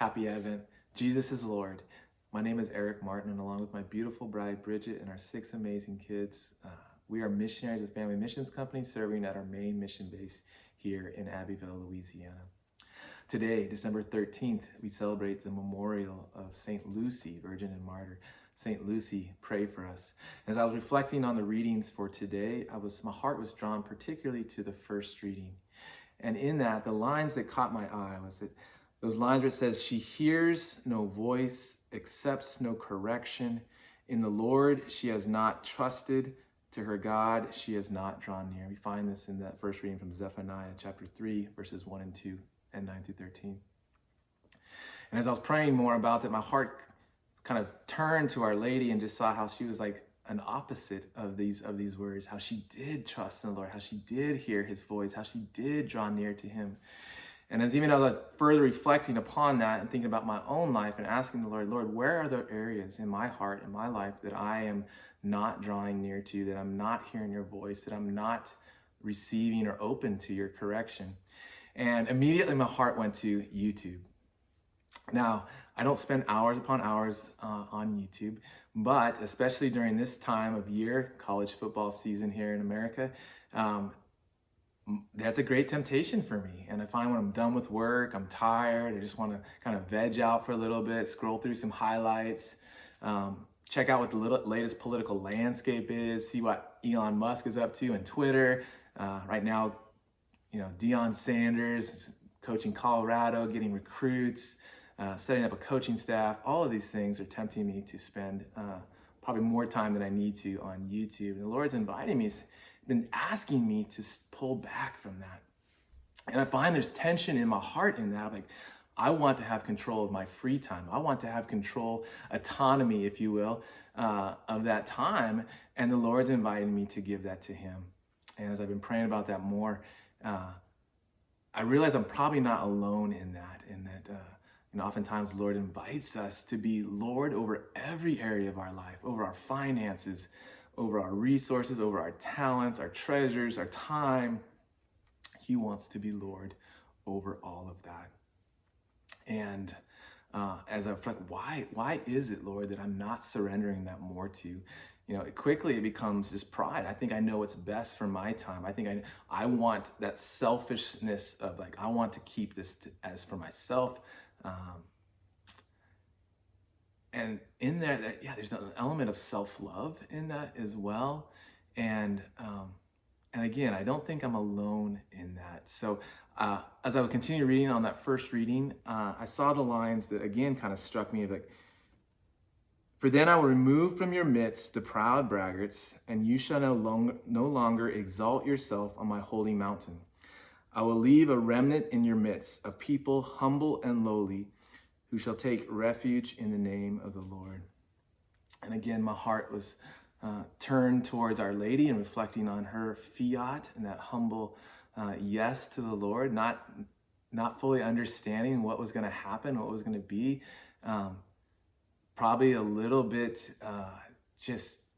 Happy Advent. Jesus is Lord. My name is Erik Martin, and along with my beautiful bride, Bridget, and our 6 amazing kids, we are missionaries with Family Missions Company serving at our main mission base here in Abbeville, Louisiana. Today, December 13th, we celebrate the memorial of St. Lucy, Virgin and Martyr. St. Lucy, pray for us. As I was reflecting on the readings for today, my heart was drawn particularly to the first reading. And in that, the lines that caught my eye was that those lines where it says, she hears no voice, accepts no correction. In the Lord, she has not trusted. To her God, she has not drawn near. We find this in that first reading from Zephaniah chapter 3, verses 1 and 2 and 9 through 13. And as I was praying more about that, my heart kind of turned to Our Lady and just saw how she was like an opposite of these words, how she did trust in the Lord, how she did hear his voice, how she did draw near to him. And as I was further reflecting upon that and thinking about my own life and asking the Lord, where are the areas in my heart, in my life that I am not drawing near to, that I'm not hearing your voice, that I'm not receiving or open to your correction? And immediately my heart went to YouTube. Now, I don't spend hours upon hours on YouTube, but especially during this time of year, college football season here in America, that's a great temptation for me. And I find when I'm done with work, I'm tired, I just want to kind of veg out for a little bit, scroll through some highlights, check out what the latest political landscape is, see what Elon Musk is up to on Twitter. Right now, Deion Sanders coaching Colorado, getting recruits, setting up a coaching staff. All of these things are tempting me to spend probably more time than I need to on YouTube. And the Lord's inviting me, He's been asking me to pull back from that. And I find there's tension in my heart in that. Like, I want to have control of my free time. I want to have control, autonomy, if you will, of that time. And the Lord's inviting me to give that to Him. And as I've been praying about that more, I realize I'm probably not alone in that, oftentimes the Lord invites us to be Lord over every area of our life, over our finances, over our resources, over our talents, our treasures, our time. He wants to be Lord over all of that. And as I reflect, why is it, Lord, that I'm not surrendering that more to? It becomes just pride. I think I know what's best for my time. I think I want that selfishness of like, I want to keep this as for myself. And in there, there's an element of self-love in that as well. And again, I don't think I'm alone in that. So as I would continue reading on that first reading, I saw the lines that again kind of struck me like, for then I will remove from your midst the proud braggarts, and you shall no longer exalt yourself on my holy mountain. I will leave a remnant in your midst, a people humble and lowly, who shall take refuge in the name of the Lord. And again, my heart was turned towards Our Lady and reflecting on her fiat and that humble yes to the Lord, not fully understanding what was going to happen, what was going to be. Probably a little bit just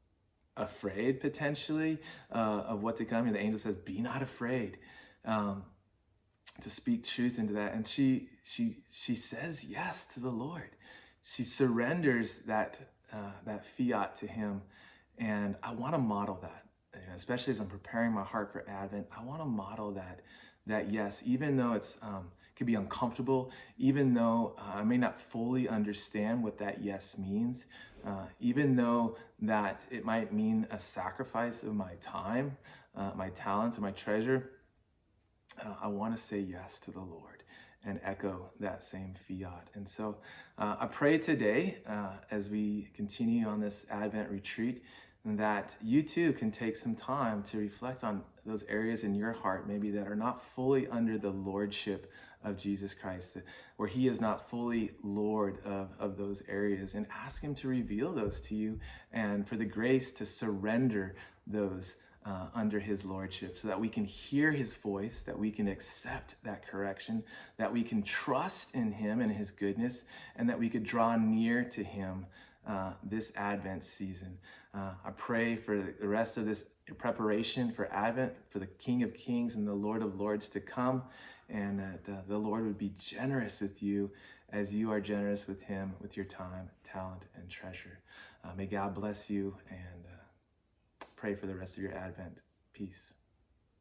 afraid potentially of what to come. And the angel says, be not afraid, to speak truth into that. And she says yes to the Lord. She surrenders that fiat to Him. And I want to model that, especially as I'm preparing my heart for Advent. I want to model that yes, even though it's could be uncomfortable, even though I may not fully understand what that yes means, even though that it might mean a sacrifice of my time, my talents, or my treasure, I want to say yes to the Lord and echo that same fiat. And so I pray today, as we continue on this Advent retreat, that you too can take some time to reflect on those areas in your heart maybe that are not fully under the lordship of Jesus Christ, where He is not fully Lord of those areas, and ask Him to reveal those to you and for the grace to surrender those under His lordship, so that we can hear His voice, that we can accept that correction, that we can trust in Him and His goodness, and that we could draw near to Him this Advent season. I pray for the rest of this preparation for Advent, for the King of Kings and the Lord of Lords to come, and that the Lord would be generous with you as you are generous with him, with your time, talent, and treasure. May God bless you, and pray for the rest of your Advent. Peace.